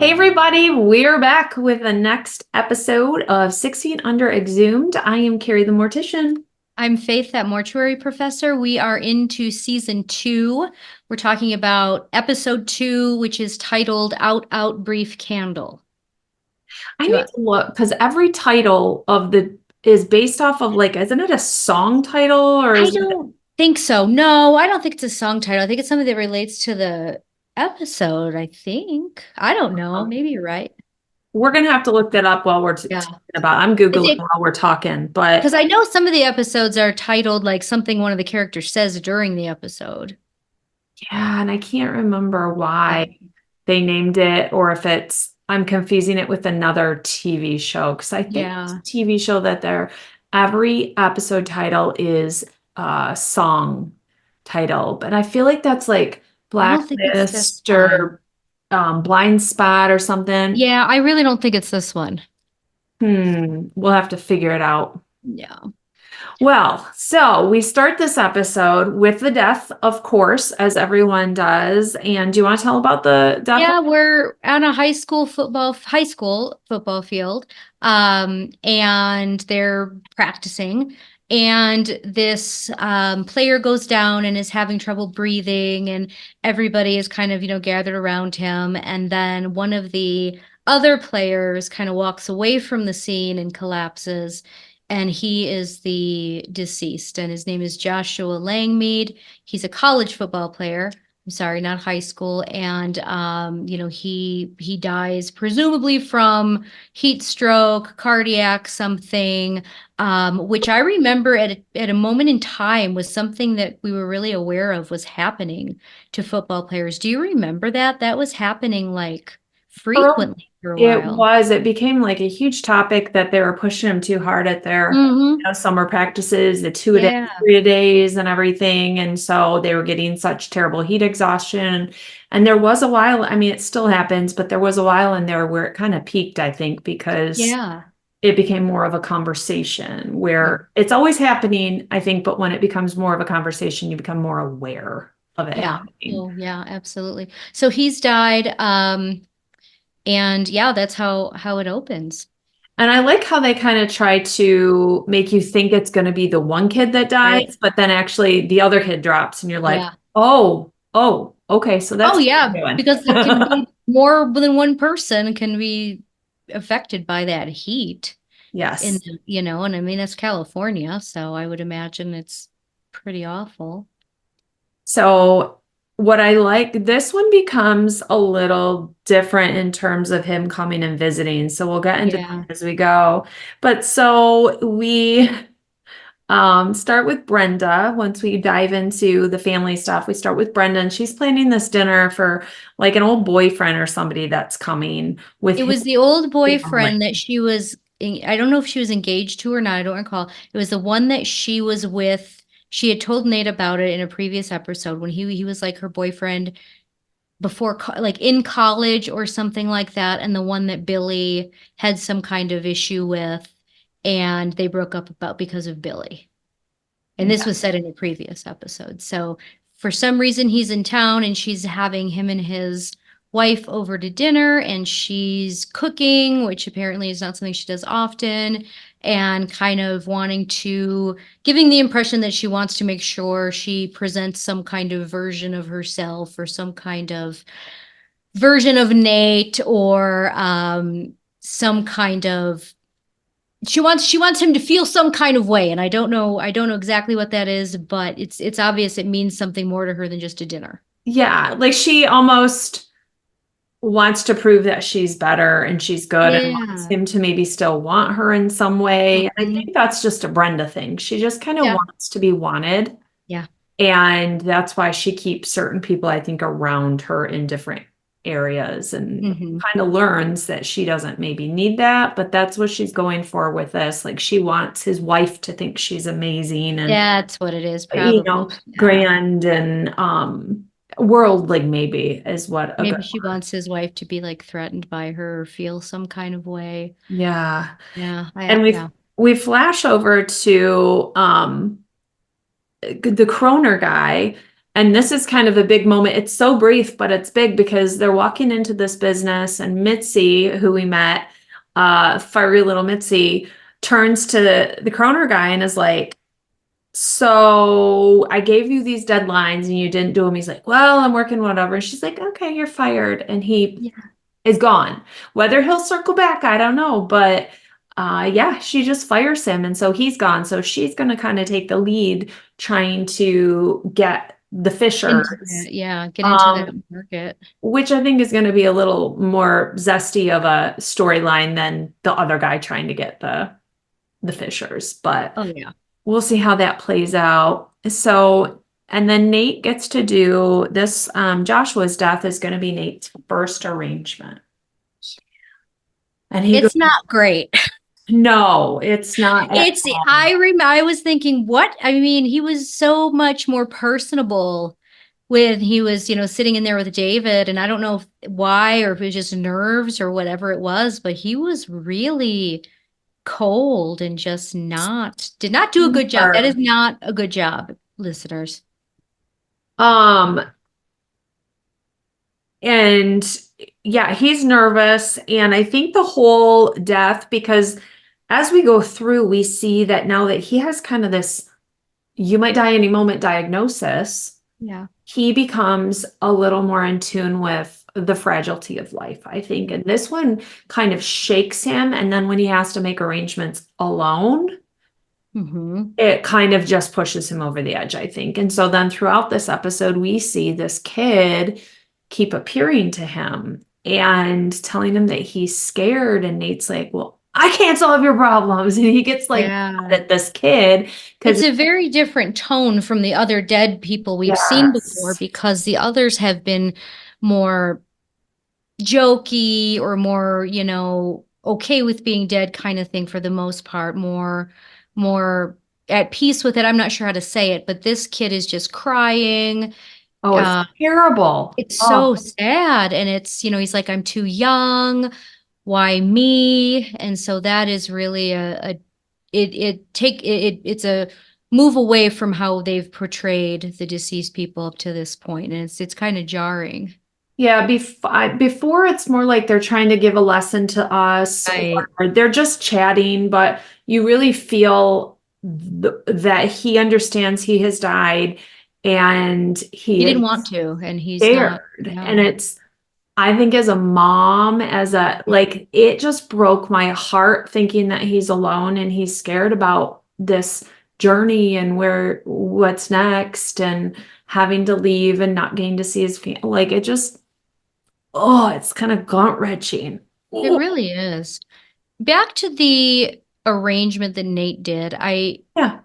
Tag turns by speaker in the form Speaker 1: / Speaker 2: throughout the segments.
Speaker 1: Hey everybody, we're back with the next episode of 16 Under Exhumed. I am Kari the Mortician.
Speaker 2: I'm Faith, that mortuary professor. We are into season 2. We're talking about episode 2, which is titled Out, Out, Brief Candle.
Speaker 1: I
Speaker 2: Do you
Speaker 1: need
Speaker 2: want,
Speaker 1: to look because every title of the is based off of like, isn't it a song title or
Speaker 2: I
Speaker 1: is it?
Speaker 2: don't think so. No, I don't think it's a song title. I think it's something that relates to the episode, I think. I don't know. Maybe you're right.
Speaker 1: We're gonna have to look that up while we're
Speaker 2: Yeah.
Speaker 1: talking about. I'm
Speaker 2: Is
Speaker 1: Googling
Speaker 2: it
Speaker 1: while we're talking, but
Speaker 2: because I know some of the episodes are titled like something one of the characters says during the episode.
Speaker 1: yeah, and I can't remember
Speaker 2: Yeah.
Speaker 1: why they named it or if it's I'm confusing it with another TV show because I think it's
Speaker 2: Yeah.
Speaker 1: a TV show that every episode title is a song title, but I feel like that's like
Speaker 2: I don't think it's this
Speaker 1: Blacklist
Speaker 2: one.
Speaker 1: or Blind Spot or something.
Speaker 2: Yeah, I really don't think it's this one.
Speaker 1: We'll have to figure it out.
Speaker 2: Yeah.
Speaker 1: Well, so we start this episode with the death, of course, as everyone does. And do you want to tell about the death?
Speaker 2: Yeah, we're on a high school football field. And they're practicing. And this player goes down and is having trouble breathing, and everybody is kind of, gathered around him. And then one of the other players kind of walks away from the scene and collapses. And he is the deceased, and his name is Joshua Langmead. He's a college football player. I'm sorry, not high school. And he dies presumably from heat stroke, cardiac something, which I remember at a moment in time was something that we were really aware of was happening to football players. Do you remember that? That was happening like
Speaker 1: Earl-
Speaker 2: frequently for a
Speaker 1: It
Speaker 2: while.
Speaker 1: was. It became like a huge topic that they were pushing him too hard at their,
Speaker 2: Hmm.
Speaker 1: summer practices, the two a day,
Speaker 2: Yeah.
Speaker 1: 3 a days, and everything. And so they were getting such terrible heat exhaustion. And there was a while, I mean, it still happens, but there was a while in there where it kind of peaked, I think, because
Speaker 2: Yeah.
Speaker 1: it became more of a conversation
Speaker 2: Yeah.
Speaker 1: where it's always happening, I think, but when it becomes more of a conversation, you become more aware of it
Speaker 2: Yeah.
Speaker 1: happening.
Speaker 2: Oh, yeah, absolutely. So he's died. And yeah, that's how it opens.
Speaker 1: And I like how they kind of try to make you think it's going to be the one kid that
Speaker 2: Right.
Speaker 1: dies, but then actually the other kid drops, and you're like,
Speaker 2: Yeah.
Speaker 1: oh, okay, so
Speaker 2: Oh
Speaker 1: that's what
Speaker 2: yeah,
Speaker 1: they're doing.
Speaker 2: because there can be more than one person can be affected by that heat
Speaker 1: Yes.
Speaker 2: and I mean it's California, so I would imagine it's pretty awful.
Speaker 1: So what I like, this one becomes a little different in terms of him coming and visiting. So we'll get into that
Speaker 2: Yeah.
Speaker 1: as we go. But so we start with Brenda. Once we dive into the family stuff, we start with Brenda, and she's planning this dinner for like an old boyfriend or somebody that's coming with
Speaker 2: It
Speaker 1: his
Speaker 2: was the old
Speaker 1: family.
Speaker 2: boyfriend that I don't know if she was engaged to or not, I don't recall. It was the one that she was with. She had told Nate about it in a previous episode when he was like her boyfriend before like in college or something like that, and the one that Billy had some kind of issue with, and they broke up about because of Billy. And this was said in a previous episode. So for some reason he's in town and she's having him and his wife over to dinner, and she's cooking, which apparently is not something she does often, and kind of giving the impression that she wants to make sure she presents some kind of version of herself or some kind of version of Nate, or some kind of she wants him to feel some kind of way, and I don't know exactly what that is, but it's obvious it means something more to her than just a dinner.
Speaker 1: Yeah, like she almost wants to prove that she's better and she's good and wants
Speaker 2: Yeah.
Speaker 1: him to maybe still want her in some way. And I
Speaker 2: Mhm.
Speaker 1: think that's just a Brenda thing. She just kind of
Speaker 2: Yeah.
Speaker 1: wants to be wanted.
Speaker 2: Yeah.
Speaker 1: And that's why she keeps certain people, I think, around her in different areas and
Speaker 2: Hmm.
Speaker 1: kind of learns that she doesn't maybe need that, but that's what she's going for with this. Like she wants his wife to think she's amazing and,
Speaker 2: That's what it is, probably. Yeah.
Speaker 1: grand and worldly maybe is what a good
Speaker 2: Maybe she
Speaker 1: word.
Speaker 2: wants his wife to be like threatened by her or feel some kind of way.
Speaker 1: Yeah.
Speaker 2: Yeah.
Speaker 1: And we
Speaker 2: Yeah.
Speaker 1: we flash over to the Kroehner guy, and this is kind of a big moment. It's so brief, but it's big because they're walking into this business, and Mitzi, who we met, fiery little Mitzi, turns to the Kroehner guy and is like, so I gave you these deadlines and you didn't do them. He's like, well, I'm working whatever. And she's like, okay, you're fired. And he
Speaker 2: Yeah.
Speaker 1: is gone. Whether he'll circle back, I don't know. But yeah, she just fires him. And so he's gone. So she's going to kind of take the lead trying to get the
Speaker 2: Into
Speaker 1: Fishers,
Speaker 2: that, yeah, get into that
Speaker 1: um,
Speaker 2: market.
Speaker 1: which I think is going to be a little more zesty of a storyline than the other guy trying to get the Fishers. But
Speaker 2: Oh yeah.
Speaker 1: we'll see how that plays out. So, and then Nate gets to do this. Joshua's death is going to be Nate's first arrangement. And he goes,
Speaker 2: It's not great.
Speaker 1: no, it's not at
Speaker 2: It's
Speaker 1: all.
Speaker 2: I was thinking, what? I mean, he was so much more personable when he was, sitting in there with David, and I don't know why, or if it was just nerves or whatever it was, but he was really cold and just did not do a good job. That is
Speaker 1: Super.
Speaker 2: not a good job, listeners.
Speaker 1: Um, and yeah, he's nervous. And I think the whole death, because as we go through, we see that now that he has kind of this you might die any moment diagnosis,
Speaker 2: Yeah.
Speaker 1: he becomes a little more in tune with the fragility of life, I think. And this one kind of shakes him. And then when he has to make arrangements alone,
Speaker 2: Hmm.
Speaker 1: it kind of just pushes him over the edge, I think. And so then throughout this episode, we see this kid keep appearing to him and telling him that he's scared. And Nate's like, well, I can't solve your problems. And he gets like mad
Speaker 2: Yeah.
Speaker 1: at this kid
Speaker 2: It's
Speaker 1: because,
Speaker 2: a very different tone from the other dead people we've seen before,
Speaker 1: yes.
Speaker 2: because the others have been more jokey or more, okay with being dead kind of thing for the most part, more at peace with it. I'm not sure how to say it, but this kid is just crying.
Speaker 1: Oh, it's
Speaker 2: Uh,
Speaker 1: terrible.
Speaker 2: it's so
Speaker 1: Oh,
Speaker 2: sad. And it's, he's like, I'm too young. Why me? And so that is really it's a move away from how they've portrayed the deceased people up to this point, and it's kind of jarring.
Speaker 1: yeah. Before it's more like they're trying to give a lesson to us,
Speaker 2: Right.
Speaker 1: or they're just chatting, but you really feel that he understands he has died and
Speaker 2: He
Speaker 1: he
Speaker 2: didn't want
Speaker 1: is
Speaker 2: to, and he's not.
Speaker 1: scared. And
Speaker 2: No.
Speaker 1: it's, I think as a mom, like, it just broke my heart thinking that he's alone and he's scared about this journey and what's next and having to leave and not getting to see his family. Like, it just, oh, it's kind of gut-wrenching.
Speaker 2: It
Speaker 1: Oh,
Speaker 2: really is. Back to the arrangement that Nate did.
Speaker 1: yeah.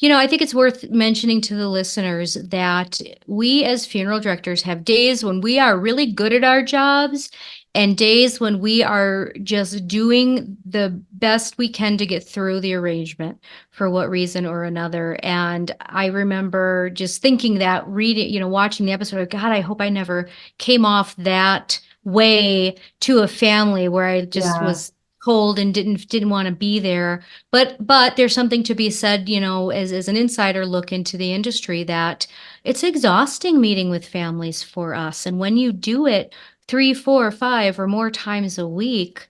Speaker 2: I think it's worth mentioning to the listeners that we as funeral directors have days when we are really good at our jobs and days when we are just doing the best we can to get through the arrangement for what reason or another. And I remember just thinking that, reading, watching the episode, God, I hope I never came off that way to a family where I just
Speaker 1: Yeah.
Speaker 2: was cold and didn't want to be there. But there's something to be said, as an insider look into the industry, that it's exhausting meeting with families for us. And when you do it 3, 4, 5 or more times a week,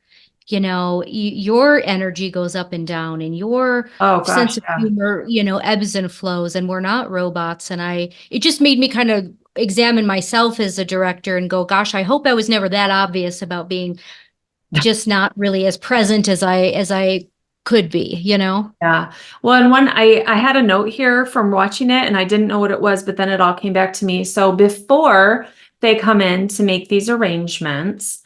Speaker 2: your energy goes up and down, and your
Speaker 1: Oh
Speaker 2: sense
Speaker 1: gosh,
Speaker 2: of
Speaker 1: yeah.
Speaker 2: humor, ebbs and flows, and we're not robots. And it just made me kind of examine myself as a director and go, gosh, I hope I was never that obvious about being just not really as present as I could be.
Speaker 1: Yeah. Well, and I had a note here from watching it and I didn't know what it was, but then it all came back to me. So before they come in to make these arrangements,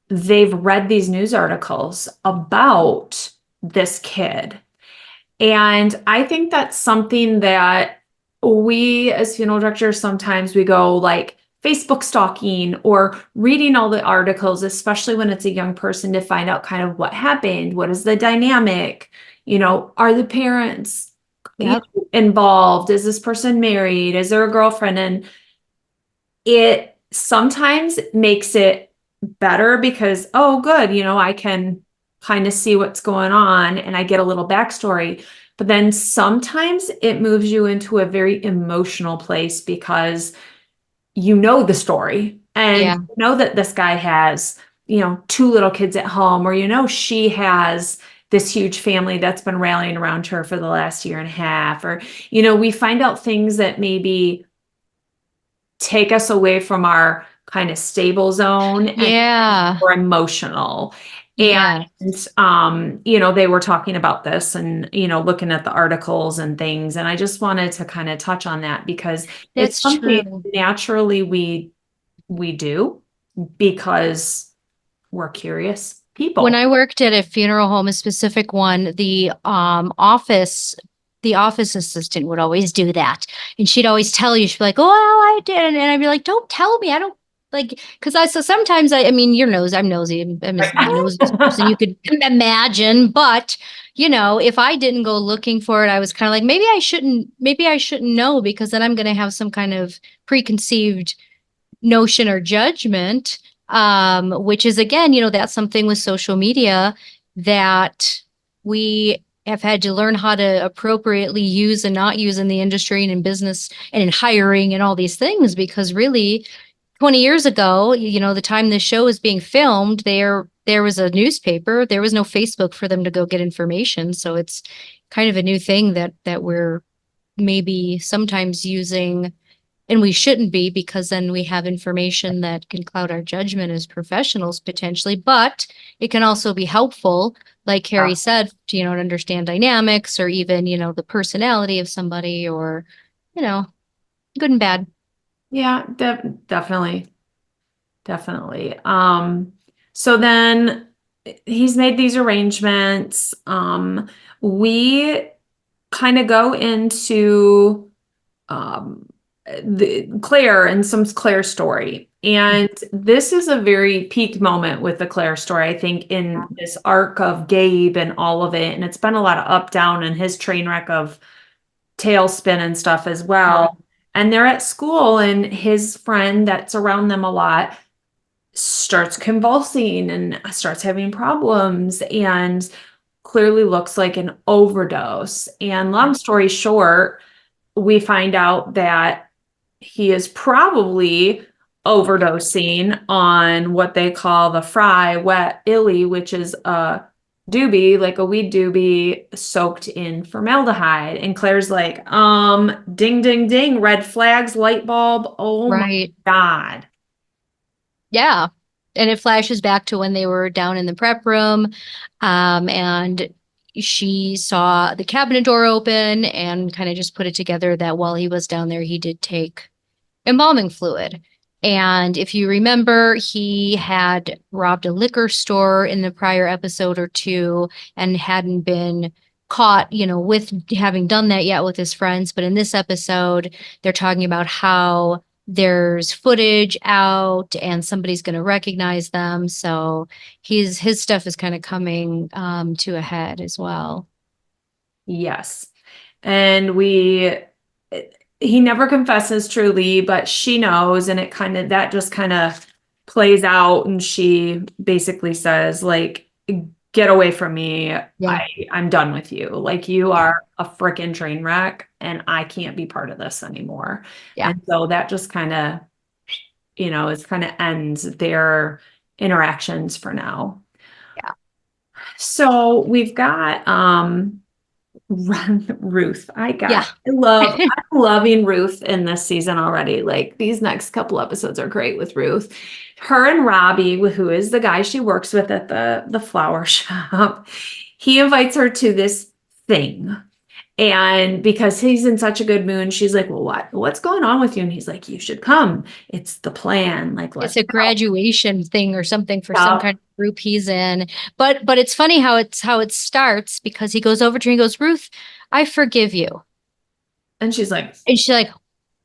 Speaker 1: they've read these news articles about this kid. And I think that's something that we as funeral directors sometimes we go like Facebook stalking or reading all the articles, especially when it's a young person, to find out kind of what happened. What is the dynamic? Are the parents
Speaker 2: Yep.
Speaker 1: involved? Is this person married? Is there a girlfriend? And it sometimes makes it better because, oh, good, I can kind of see what's going on and I get a little backstory. But then sometimes it moves you into a very emotional place because you know the story and
Speaker 2: Yeah.
Speaker 1: you know that this guy has, two little kids at home, or she has this huge family that's been rallying around her for the last year and a half, or we find out things that maybe take us away from our kind of stable zone and
Speaker 2: Yeah.
Speaker 1: more emotional. And
Speaker 2: Yeah.
Speaker 1: they were talking about this and looking at the articles and things, and I just wanted to kind of touch on that because it's
Speaker 2: That's
Speaker 1: something
Speaker 2: true.
Speaker 1: naturally we do because we're curious
Speaker 2: When
Speaker 1: people.
Speaker 2: I worked at a funeral home, a specific one, the office assistant would always do that. And she'd always tell you, she'd be like, "Oh, well, I did." And I'd be like, "Don't tell me. I don't like," because so sometimes I mean, you're nosy, I'm nosy. I'm as nosy as a person you could imagine. But, if I didn't go looking for it, I was kind of like, maybe I shouldn't know because then I'm going to have some kind of preconceived notion or judgment, which is again, that's something with social media that we have had to learn how to appropriately use and not use in the industry and in business and in hiring and all these things, because really 20 years ago, the time this show was being filmed, there was a newspaper, there was no Facebook for them to go get information. So it's kind of a new thing that we're maybe sometimes using, and we shouldn't be, because then we have information that can cloud our judgment as professionals potentially, but it can also be helpful, like Kari said, to understand dynamics or even, the personality of somebody, or, you know, good and bad.
Speaker 1: Yeah, definitely. Definitely. So then he's made these arrangements. We kind of go into um, the Claire and some Claire story. And this is a very peak moment with the Claire story, I think, in this arc of Gabe and all of it. And it's been a lot of up, down, and his train wreck of tailspin and stuff as well. And they're at school, and his friend that's around them a lot starts convulsing and starts having problems and clearly looks like an overdose. And long story short, we find out that he is probably overdosing on what they call the fry wet illy, which is a doobie, like a weed doobie soaked in formaldehyde. And Claire's like, ding, ding, ding, red flags, light bulb. Oh my
Speaker 2: Right.
Speaker 1: God.
Speaker 2: Yeah. And it flashes back to when they were down in the prep room. And she saw the cabinet door open and kind of just put it together that while he was down there, he did take embalming fluid. And if you remember, he had robbed a liquor store in the prior episode or two and hadn't been caught, with having done that yet with his friends. But in this episode, they're talking about how there's footage out and somebody's going to recognize them. So his stuff is kind of coming to a head as well.
Speaker 1: Yes. And he never confesses truly, but she knows, and that just kind of plays out. And she basically says, like, get away from me.
Speaker 2: Yeah.
Speaker 1: I'm done with you. Like, you
Speaker 2: Yeah.
Speaker 1: are a freaking train wreck and I can't be part of this anymore.
Speaker 2: Yeah.
Speaker 1: And so that just kind of, it kind of ends their interactions for now.
Speaker 2: Yeah.
Speaker 1: So we've got Ruth.
Speaker 2: Yeah.
Speaker 1: I'm loving Ruth in this season already. Like, these next couple episodes are great with Ruth. Her and Robbie, who is the guy she works with at the flower shop, he invites her to this thing. And because he's in such a good mood, she's like, "Well, what's going on with you?" And he's like, "You should come. It's the plan. Like,
Speaker 2: It's
Speaker 1: let's
Speaker 2: a
Speaker 1: go."
Speaker 2: graduation thing or something for some
Speaker 1: Yeah.
Speaker 2: kind of group he's in. But it's funny how it starts, because he goes over to her and he goes, "Ruth, I forgive you."
Speaker 1: And she's like,
Speaker 2: And she's like,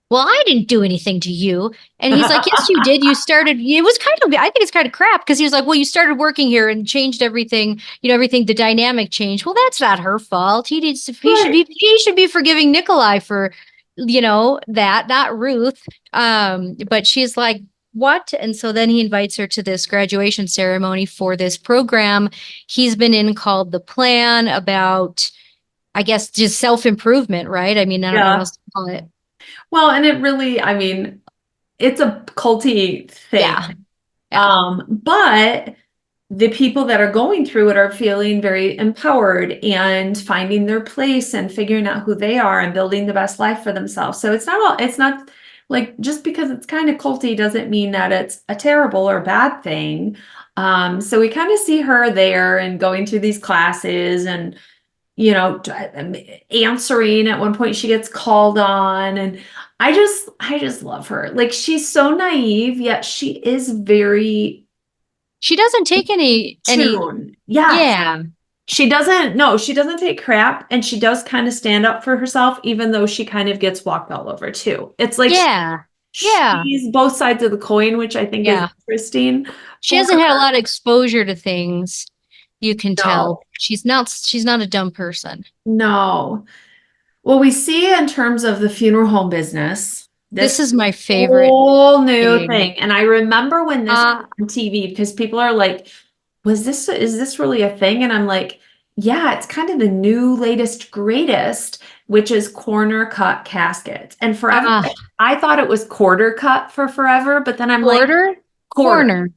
Speaker 2: "Well, I didn't do anything to you." And he's like, "Yes, you did. You started." It was kind of, I think it's kind of crap, because he was like, "Well, you started working here and changed everything, everything, the dynamic changed." Well, that's not her fault.
Speaker 1: right.
Speaker 2: He should be forgiving Nikolai for, that, not Ruth. But she's like, "What?" And so then he invites her to this graduation ceremony for this program he's been in called The Plan, about I guess just self-improvement, right? I mean, I don't know what
Speaker 1: Yeah.
Speaker 2: else to call it.
Speaker 1: Well, and it really, I mean, it's a culty
Speaker 2: Yeah.
Speaker 1: thing.
Speaker 2: Yeah.
Speaker 1: But the people that are going through it are feeling very empowered and finding their place and figuring out who they are and building the best life for themselves. So it's not like just because it's kind of culty doesn't mean that it's a terrible or bad thing. So we kind of see her there and going through these classes and answering at one point she gets called on and I just love her. Like she's so naive, yet she is very
Speaker 2: She doesn't take any,
Speaker 1: tune. Yes.
Speaker 2: yeah.
Speaker 1: She doesn't take crap and she does kind of stand up for herself, even though she kind of gets walked all over too. It's like
Speaker 2: Yeah. Yeah.
Speaker 1: she's both sides of the coin, which I think is
Speaker 2: Yeah.
Speaker 1: interesting
Speaker 2: She
Speaker 1: for
Speaker 2: hasn't had a
Speaker 1: her.
Speaker 2: lot of exposure to things. You can tell.
Speaker 1: No,
Speaker 2: She's not a dumb person.
Speaker 1: no. Well, we see in terms of the funeral home business,
Speaker 2: This
Speaker 1: this
Speaker 2: is my favorite
Speaker 1: whole new
Speaker 2: thing.
Speaker 1: thing. And I remember when this
Speaker 2: Uh,
Speaker 1: was on TV because people are like, is this really a thing? And I'm like, yeah, it's kind of the new latest greatest, which is corner cut caskets. And forever,
Speaker 2: uh,
Speaker 1: I thought it was quarter cut for forever, but then I'm like,
Speaker 2: Quarter,
Speaker 1: quarter.
Speaker 2: corner.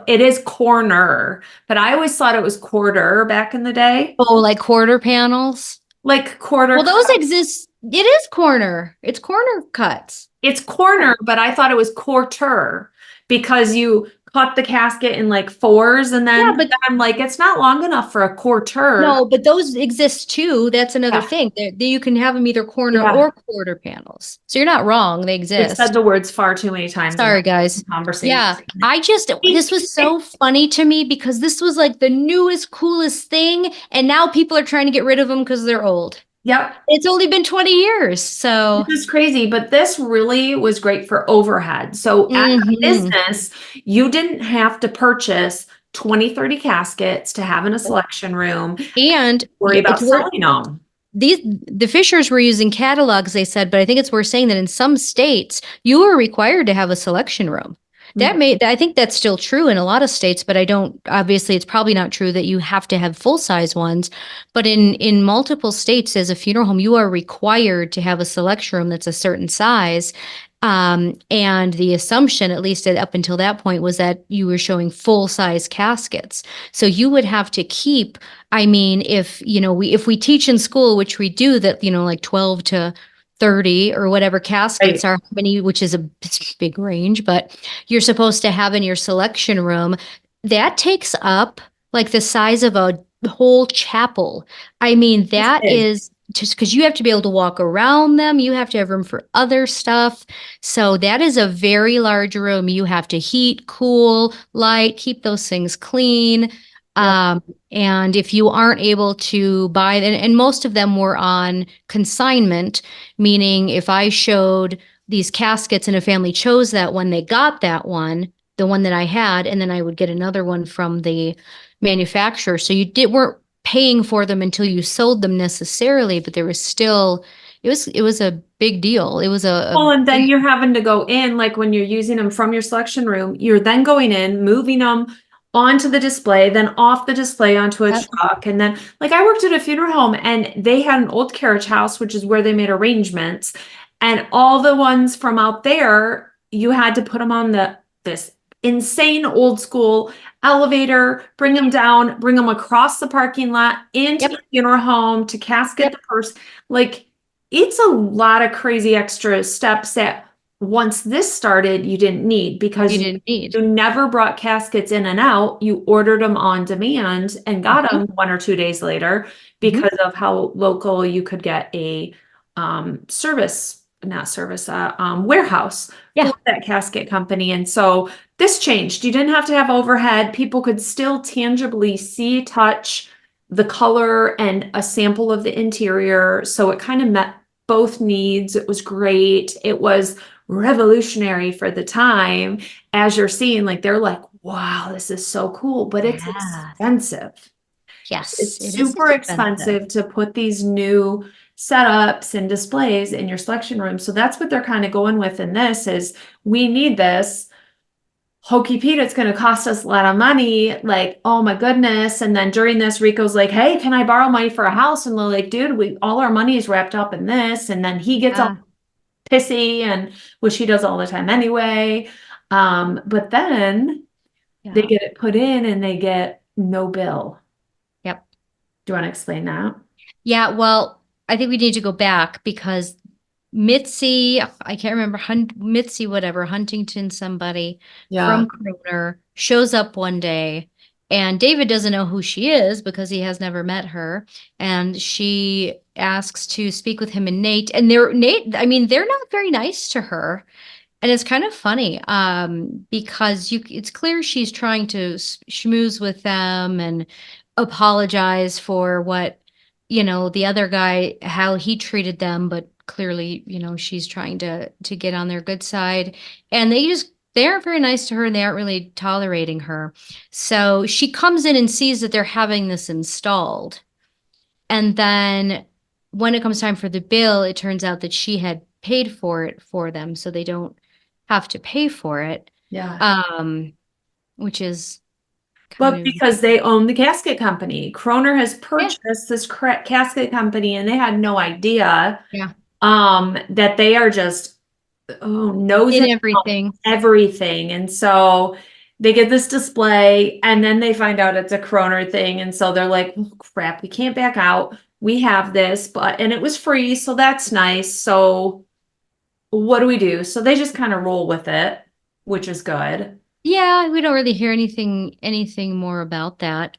Speaker 1: It is corner, but I always thought it was quarter back in the day.
Speaker 2: Oh, like quarter panels.
Speaker 1: Like quarter
Speaker 2: Well, those
Speaker 1: cut.
Speaker 2: exist. It is corner. It's corner cuts.
Speaker 1: It's corner, but I thought it was quarter because you cut the casket in like fours and
Speaker 2: Yeah,
Speaker 1: then
Speaker 2: but
Speaker 1: I'm like, it's not long enough for a quarter.
Speaker 2: no, but those exist too. That's another
Speaker 1: Yeah.
Speaker 2: thing. You can have them either corner
Speaker 1: Yeah.
Speaker 2: or quarter panels. So you're not wrong. They
Speaker 1: We've said
Speaker 2: exist.
Speaker 1: the words far too many times in
Speaker 2: Sorry, guys.
Speaker 1: conversation.
Speaker 2: Yeah, this was so funny to me because this was like the newest, coolest thing. And now people are trying to get rid of them because they're old.
Speaker 1: Yep.
Speaker 2: It's only been 20 years. So,
Speaker 1: This is crazy, but this really was great for overhead. So as a
Speaker 2: mhm.
Speaker 1: business, you didn't have to purchase 20, 30 caskets to have in a selection room,
Speaker 2: And
Speaker 1: worry
Speaker 2: yeah,
Speaker 1: about selling them.
Speaker 2: the Fishers were using catalogs, they said, but I think it's worth saying that in some states you were required to have a selection room. I think that's still true in a lot of states, but I don't, obviously it's probably not true that you have to have full size ones. But in multiple states as a funeral home, you are required to have a selection room that's a certain size. And the assumption, at least up until that point, was that you were showing full size caskets. So you would have to keep, I mean, if we teach in school, which we do, that, like 12 to 30 or whatever caskets
Speaker 1: Right.
Speaker 2: are, many, which is a big range, but you're supposed to have in your selection room, that takes up like the size of a whole chapel. I mean,
Speaker 1: It's
Speaker 2: that
Speaker 1: big.
Speaker 2: is just because you have to be able to walk around them. You have to have room for other stuff. So that is a very large room. You have to heat, cool, light, keep those things clean.
Speaker 1: Yep.
Speaker 2: And if you aren't able to buy, and most of them were on consignment, meaning if I showed these caskets and a family chose that one, they got that one, the one that I had, and then I would get another one from the manufacturer. So weren't paying for them until you sold them necessarily, but there was still, it was a big deal. It was a
Speaker 1: Well, and then
Speaker 2: big,
Speaker 1: you're having to go in, like when you're using them from your selection room, you're then going in, moving them onto the display, then off the display onto a truck. And then, like, I worked at a funeral home and they had an old carriage house, which is where they made arrangements. And all the ones from out there, you had to put them on this insane old school elevator, bring them down, bring them across the parking lot into
Speaker 2: yep,
Speaker 1: the funeral home to casket
Speaker 2: yep,
Speaker 1: the person. Like, it's a lot of crazy extra steps that once this started, you didn't need because
Speaker 2: you didn't need.
Speaker 1: you never brought caskets in and out. You ordered them on demand and got
Speaker 2: Mhm,
Speaker 1: them 1 or 2 days later
Speaker 2: mhm.
Speaker 1: because of how local you could get a warehouse for
Speaker 2: Yeah,
Speaker 1: that casket company. And so this changed. You didn't have to have overhead. People could still tangibly see, touch the color and a sample of the interior. So it kind of met both needs. It was great. It was revolutionary for the time. As you're seeing, like they're like, wow, this is so cool, but it's
Speaker 2: yeah,
Speaker 1: expensive.
Speaker 2: yes,
Speaker 1: It's
Speaker 2: it is
Speaker 1: super
Speaker 2: expensive.
Speaker 1: expensive to put these new setups and displays in your selection room. So that's what they're kind of going with in this is we need this. Hokey Pete, it's going to cost us a lot of money. Like, oh my goodness. And then during this, Rico's like, hey, can I borrow money for a house? And they're like, dude, all our money is wrapped up in this. And then he gets all
Speaker 2: Ah,
Speaker 1: pissy, and which he does all the time anyway. But then they
Speaker 2: yeah.
Speaker 1: get it put in and they get no bill.
Speaker 2: Yep.
Speaker 1: Do you want to explain that?
Speaker 2: Yeah, well, I think we need to go back because Mitzi, I can't remember, Mitzi, whatever, Huntington, somebody
Speaker 1: Yeah.
Speaker 2: from Kroehner shows up one day, and David doesn't know who she is because he has never met her. And she asks to speak with him and Nate. And I mean, they're not very nice to her. And it's kind of funny, because it's clear she's trying to schmooze with them and apologize for what, the other guy, how he treated them, but clearly, she's trying to get on their good side. And they aren't very nice to her and they aren't really tolerating her. So she comes in and sees that they're having this installed. And then when it comes time for the bill, it turns out that she had paid for it for them, so they don't have to pay for it.
Speaker 1: Yeah.
Speaker 2: Um, which is kind
Speaker 1: But
Speaker 2: of,
Speaker 1: because they own the casket company, Kroner has
Speaker 2: yeah,
Speaker 1: purchased this casket company and they had no idea
Speaker 2: yeah,
Speaker 1: that they are just
Speaker 2: in
Speaker 1: nosing
Speaker 2: everything.
Speaker 1: everything. And so they get this display and then they find out it's a Kroner thing. And so they're like, oh, crap, we can't back out. We have this, and it was free. So that's nice. So what do we do? So they just kind of roll with it, which is good.
Speaker 2: Yeah, we don't really hear anything more about that.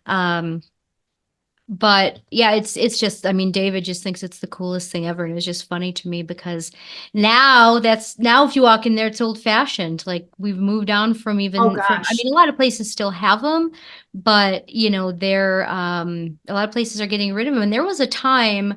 Speaker 2: But yeah, it's just, I mean, David just thinks it's the coolest thing ever, and it's just funny to me because now if you walk in there, it's old fashioned. Like we've moved on
Speaker 1: Oh
Speaker 2: I
Speaker 1: gosh.
Speaker 2: mean, a lot of places still have them, but they're a lot of places are getting rid of them. And there was a time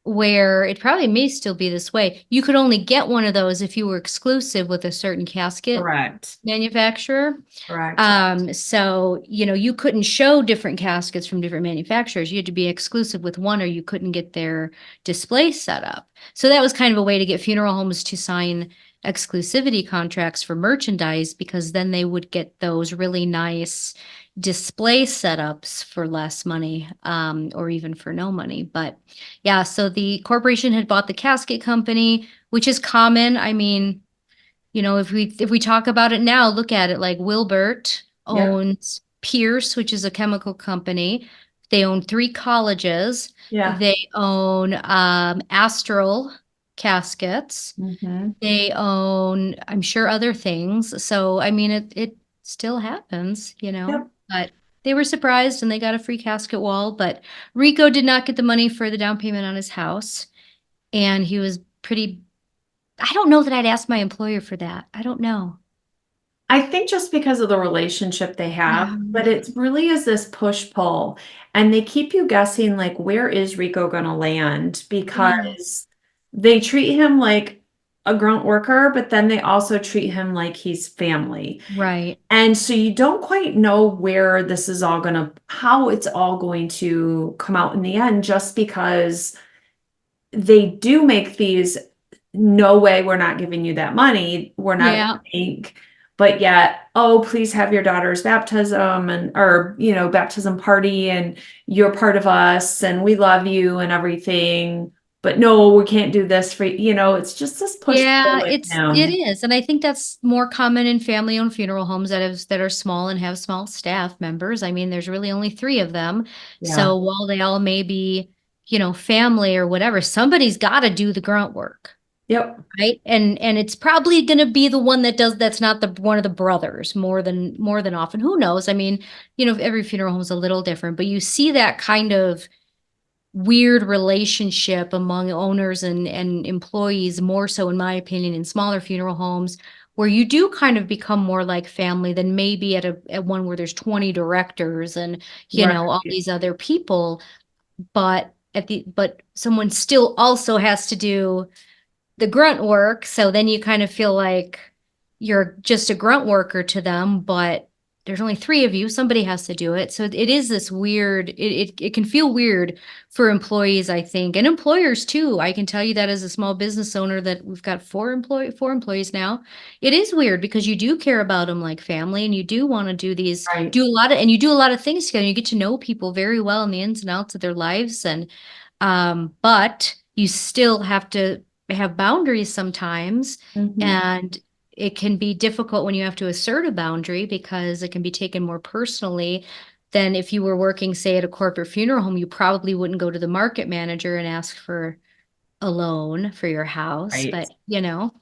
Speaker 2: where it probably may still be this way. You could only get one of those if you were exclusive with a certain casket
Speaker 1: Correct.
Speaker 2: manufacturer.
Speaker 1: Correct.
Speaker 2: So, you couldn't show different caskets from different manufacturers. You had to be exclusive with one or you couldn't get their display set up. So that was kind of a way to get funeral homes to sign exclusivity contracts for merchandise because then they would get those really nice display setups for less money, or even for no money. But yeah, so the corporation had bought the casket company, which is common. I mean, if we talk about it now, look at it like Wilbert
Speaker 1: Yep.
Speaker 2: owns Pierce, which is a chemical company. They own three colleges.
Speaker 1: Yeah.
Speaker 2: They own Astral caskets.
Speaker 1: Hmm.
Speaker 2: They own, I'm sure, other things. So I mean, it still happens,
Speaker 1: Yep.
Speaker 2: But they were surprised and they got a free casket wall. But Rico did not get the money for the down payment on his house, and he was pretty. I don't know that I'd ask my employer for that. I don't know.
Speaker 1: I think just because of the relationship they have,
Speaker 2: Yeah.
Speaker 1: but it really is this push pull. And they keep you guessing, like, where is Rico going to land?
Speaker 2: Yeah.
Speaker 1: Because they treat him like a grunt worker, but then they also treat him like he's family.
Speaker 2: Right.
Speaker 1: And so you don't quite know where this is all going to, how it's all going to come out in the end, just because they do make these, no way, we're not giving you that money. We're not a
Speaker 2: Yeah.
Speaker 1: bank. But yet, oh, please have your daughter's baptism or, baptism party, and you're part of us and we love you and everything. But no, we can't do this for you. It's just this push pull
Speaker 2: Yeah,
Speaker 1: with
Speaker 2: it
Speaker 1: him.
Speaker 2: is. And I think that's more common in family-owned funeral homes that are small and have small staff members. I mean, there's really only three of them.
Speaker 1: Yeah.
Speaker 2: So while they all may be, family or whatever, somebody's got to do the grunt work.
Speaker 1: Yep.
Speaker 2: Right. And it's probably going to be the one that's not the one of the brothers more than often. Who knows? I mean, every funeral home is a little different, but you see that kind of weird relationship among owners and employees more so, in my opinion, in smaller funeral homes where you do kind of become more like family than maybe at one where there's 20 directors and,
Speaker 1: Right.
Speaker 2: all these other people. But someone still also has to do the grunt work. So then you kind of feel like you're just a grunt worker to them, but there's only three of you. Somebody has to do it. So it is this weird, it can feel weird for employees, I think, and employers too. I can tell you that as a small business owner that we've got four employees now. It is weird because you do care about them like family and you do want to
Speaker 1: Right.
Speaker 2: do a lot of, and you do a lot of things together. You get to know people very well in the ins and outs of their lives. And, but you still have to have boundaries sometimes.
Speaker 1: Mhm.
Speaker 2: And it can be difficult when you have to assert a boundary because it can be taken more personally than if you were working, say, at a corporate funeral home. You probably wouldn't go to the market manager and ask for a loan for your house,
Speaker 1: Right.
Speaker 2: but you know,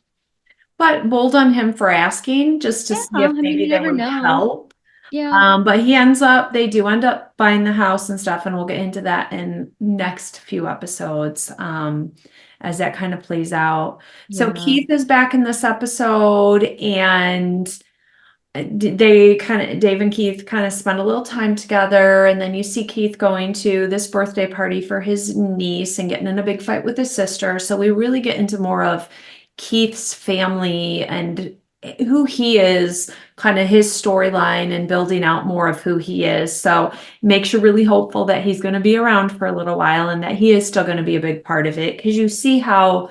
Speaker 1: But bold on him for asking just to
Speaker 2: yeah,
Speaker 1: see if
Speaker 2: I mean,
Speaker 1: maybe
Speaker 2: you
Speaker 1: they
Speaker 2: never
Speaker 1: would
Speaker 2: know.
Speaker 1: help.
Speaker 2: Yeah,
Speaker 1: But they do end up buying the house and stuff, and we'll get into that in next few episodes, as that kind of plays out. So
Speaker 2: yeah,
Speaker 1: Keith is back in this episode, and they kind of, Dave and Keith kind of spend a little time together, and then you see Keith going to this birthday party for his niece and getting in a big fight with his sister. So we really get into more of Keith's family and who he is, kind of his storyline and building out more of who he is. So makes you really hopeful that he's going to be around for a little while and that he is still going to be a big part of it, because you see how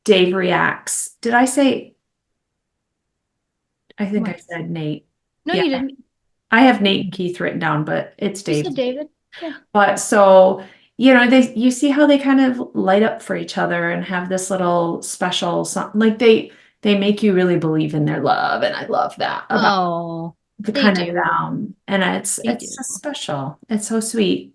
Speaker 1: Dave reacts. Did I say, I think I
Speaker 2: what?
Speaker 1: said Nate.
Speaker 2: No,
Speaker 1: Yeah.
Speaker 2: you didn't.
Speaker 1: I have Nate and Keith written down, but it's
Speaker 2: You
Speaker 1: Dave.
Speaker 2: said David. Yeah.
Speaker 1: But so, you see how they kind of light up for each other and have this little special something, like they make you really believe in their love. And I love that about
Speaker 2: Oh,
Speaker 1: the
Speaker 2: they
Speaker 1: kind of
Speaker 2: do.
Speaker 1: them. And
Speaker 2: They
Speaker 1: it's
Speaker 2: do.
Speaker 1: just special. It's so sweet.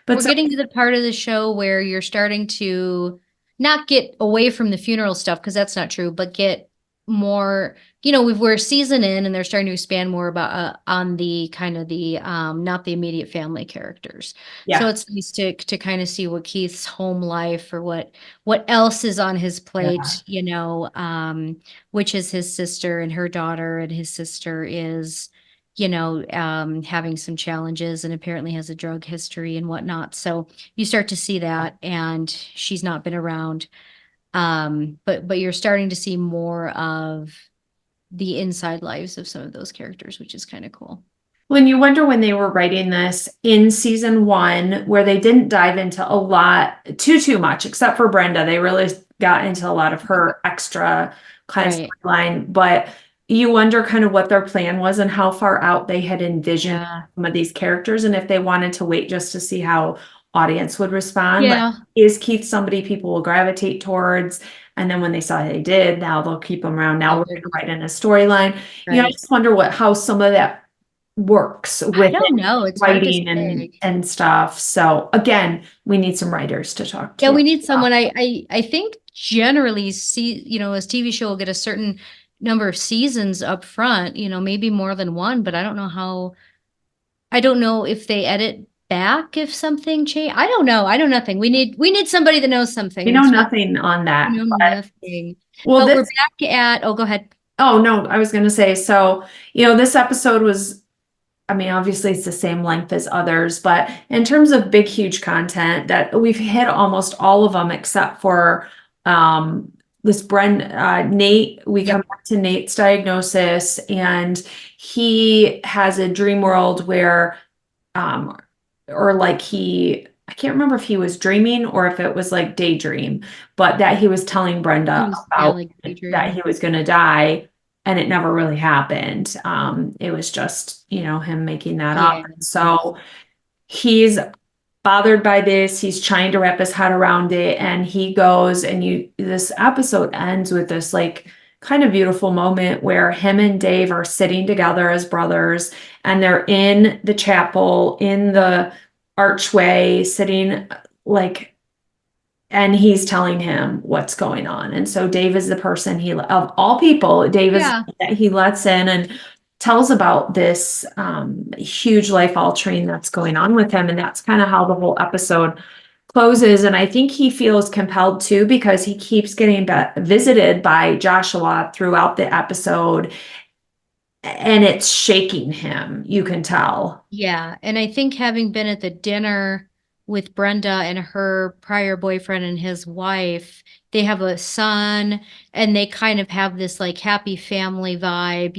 Speaker 1: But
Speaker 2: We're
Speaker 1: so
Speaker 2: getting to the part of the show where you're starting to not get away from the funeral stuff because that's not true, but get more, we're a season in and they're starting to expand more about on the kind of the not the immediate family characters. So
Speaker 1: yeah,
Speaker 2: it's nice to kind of see what Keith's home life or what else is on his
Speaker 1: yeah.
Speaker 2: plate, which is his sister and her daughter, and his sister is having some challenges and apparently has a drug history and whatnot. So you start to see that, and she's not been around. But you're starting to see more of the inside lives of some of those characters, which is kind of cool.
Speaker 1: When you wonder when they were writing this in season one, where they didn't dive into a lot too much, except for Brenda, they really got into a lot of her extra kind of
Speaker 2: Right.
Speaker 1: storyline. But you wonder kind of what their plan was and how far out they had envisioned
Speaker 2: Yeah.
Speaker 1: some of these characters, and if they wanted to wait just to see how audience would respond. Like,
Speaker 2: Yeah.
Speaker 1: is Keith somebody people will gravitate towards? And then when they saw they did, now they'll keep them around. Now
Speaker 2: Yeah,
Speaker 1: we're
Speaker 2: they're
Speaker 1: going to
Speaker 2: good.
Speaker 1: write in a storyline. I
Speaker 2: Right.
Speaker 1: just wonder how some of that works
Speaker 2: I
Speaker 1: with
Speaker 2: don't know. It's hard to
Speaker 1: writing
Speaker 2: say.
Speaker 1: and stuff. So again, we need some writers to talk
Speaker 2: Yeah,
Speaker 1: to us
Speaker 2: we need
Speaker 1: about.
Speaker 2: someone. I think generally see, a TV show will get a certain number of seasons up front, maybe more than one, but I don't know if they edit back if something change. I don't know. I know nothing. We need somebody that knows
Speaker 1: We
Speaker 2: something.
Speaker 1: know
Speaker 2: That's what
Speaker 1: nothing on
Speaker 2: we
Speaker 1: that,
Speaker 2: know
Speaker 1: but
Speaker 2: nothing.
Speaker 1: well,
Speaker 2: But we're
Speaker 1: this,
Speaker 2: back at, oh, go ahead.
Speaker 1: oh no, I was going to say, so, this episode was, I mean, obviously it's the same length as others, but in terms of big, huge content, that we've hit almost all of them except for, this Nate, we come
Speaker 2: Yep.
Speaker 1: back to Nate's diagnosis, and he has a dream world where, um, or like I can't remember if he was dreaming or if it was like daydream, but that he was telling
Speaker 2: It
Speaker 1: Brenda
Speaker 2: was, yeah,
Speaker 1: about
Speaker 2: like
Speaker 1: that
Speaker 2: daydream.
Speaker 1: he was going to die, and it never really happened. It was just, him making that up.
Speaker 2: Yeah.
Speaker 1: So he's bothered by this. He's trying to wrap his head around it, and he goes, and this episode ends with this like kind of beautiful moment where him and Dave are sitting together as brothers, and they're in the chapel in the archway sitting, like, and he's telling him what's going on. And so Dave is the person, of all people, Dave is
Speaker 2: Yeah.
Speaker 1: that he lets in and tells about this huge life altering that's going on with him. And that's kind of how the whole episode closes. And I think he feels compelled too, because he keeps getting visited by Joshua throughout the episode, and it's shaking him. You can tell.
Speaker 2: Yeah. And I think having been at the dinner with Brenda and her prior boyfriend and his wife, they have a son and they kind of have this like happy family vibe,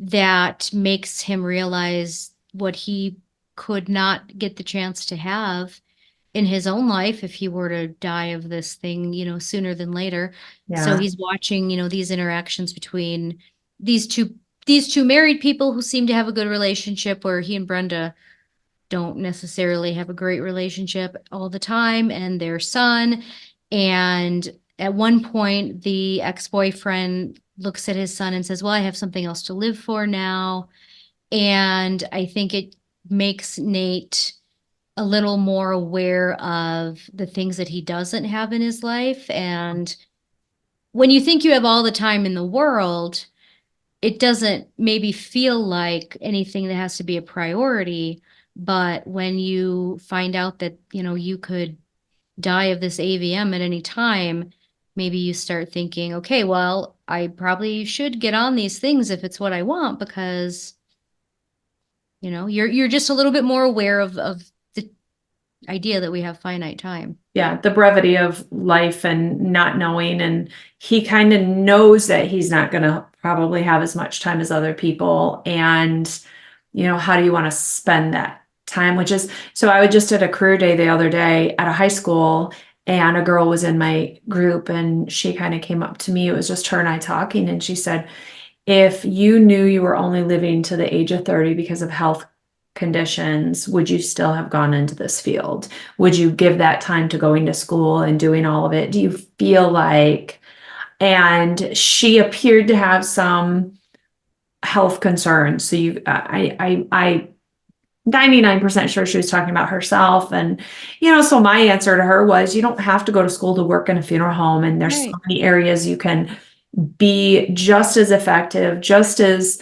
Speaker 2: that makes him realize what he could not get the chance to have in his own life if he were to die of this thing, sooner than later. So
Speaker 1: Yeah.
Speaker 2: he's watching, these interactions between these two these two married people who seem to have a good relationship, where he and Brenda don't necessarily have a great relationship all the time, and their son. And at one point, the ex-boyfriend looks at his son and says, "Well, I have something else to live for now." And I think it makes Nate a little more aware of the things that he doesn't have in his life. And when you think you have all the time in the world, it doesn't maybe feel like anything that has to be a priority. But when you find out that, you could die of this AVM at any time, maybe you start thinking, okay, well, I probably should get on these things if it's what I want, because, you're just a little bit more aware of the idea that we have finite time.
Speaker 1: Yeah, the brevity of life and not knowing. And he kind of knows that he's not going to probably have as much time as other people. And, how do you want to spend that time? Which is, so I was just at a career day the other day at a high school, and a girl was in my group, and she kind of came up to me. It was just her and I talking. And she said, if you knew you were only living to the age of 30 because of health conditions, would you still have gone into this field? Would you give that time to going to school and doing all of it? Do you feel like, and she appeared to have some health concerns. So 99% sure she was talking about herself. And, so my answer to her was, you don't have to go to school to work in a funeral home. And there's so
Speaker 2: Right.
Speaker 1: many areas you can be just as effective, just as,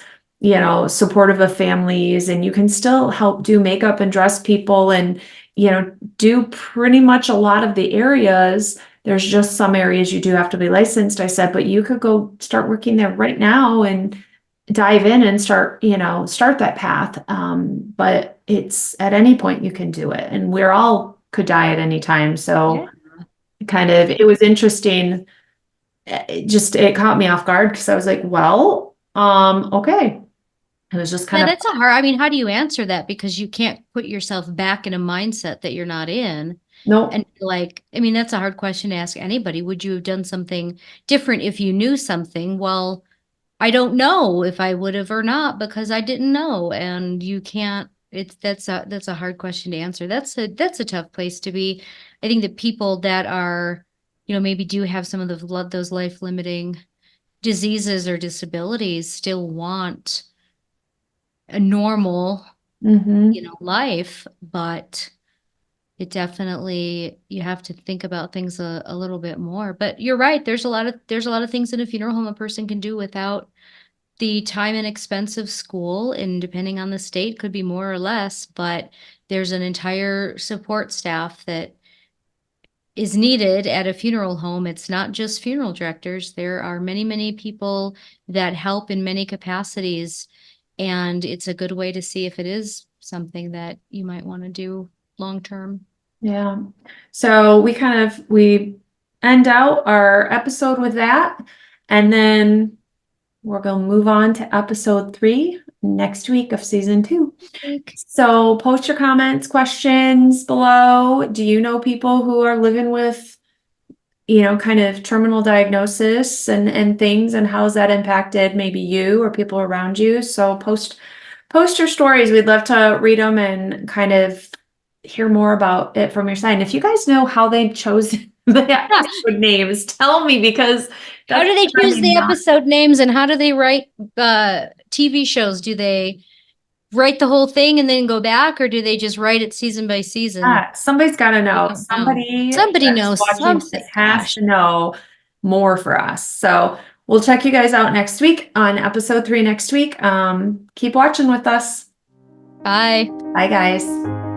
Speaker 1: supportive of families, and you can still help do makeup and dress people and, do pretty much a lot of the areas. There's just some areas you do have to be licensed, I said, but you could go start working there right now and dive in and start that path. But it's at any point you can do it, and we're all could die at any time.
Speaker 2: Yeah.
Speaker 1: So it was interesting. It caught me off guard because I was like, well, okay. It was just kind
Speaker 2: Yeah,
Speaker 1: of,
Speaker 2: that's a hard, I mean, how do you answer that? Because you can't put yourself back in a mindset that you're not in.
Speaker 1: nope.
Speaker 2: And like, I mean, that's a hard question to ask anybody. Would you have done something different if you knew something? Well, I don't know if I would have or not, because I didn't know. And you can't, that's a hard question to answer. That's a tough place to be. I think that people that are, maybe do have some of those life limiting diseases or disabilities still want a normal,
Speaker 1: Hmm.
Speaker 2: life, but it definitely, you have to think about things a little bit more. But you're right, there's a lot of things in a funeral home a person can do without the time and expense of school, and depending on the state could be more or less, but there's an entire support staff that is needed at a funeral home. It's not just funeral directors. There are many, many people that help in many capacities, and it's a good way to see if it is something that you might want to do long term.
Speaker 1: Yeah. So we end out our episode with that, and then we're going to move on to episode 3 next week of season 2.
Speaker 2: Like,
Speaker 1: So post your comments, questions below. Do you know people who are living with, kind of terminal diagnosis and things, and how's that impacted maybe you or people around you? So post your stories. We'd love to read them and kind of hear more about it from your side. And if you guys know how they chose the
Speaker 2: yeah.
Speaker 1: episode names, tell me, because
Speaker 2: How
Speaker 1: that's
Speaker 2: do they choose
Speaker 1: driving me
Speaker 2: the
Speaker 1: nuts.
Speaker 2: episode names, and how do they write TV shows? Do they write the whole thing and then go back, or do they just write it season by season?
Speaker 1: Somebody's got to
Speaker 2: I
Speaker 1: know.
Speaker 2: don't know.
Speaker 1: Somebody
Speaker 2: Somebody
Speaker 1: that's
Speaker 2: knows
Speaker 1: watching this
Speaker 2: something.
Speaker 1: has
Speaker 2: Gosh.
Speaker 1: to know more for us. So we'll check you guys out next week on episode 3 next week. Keep watching with us.
Speaker 2: Bye.
Speaker 1: Bye, guys.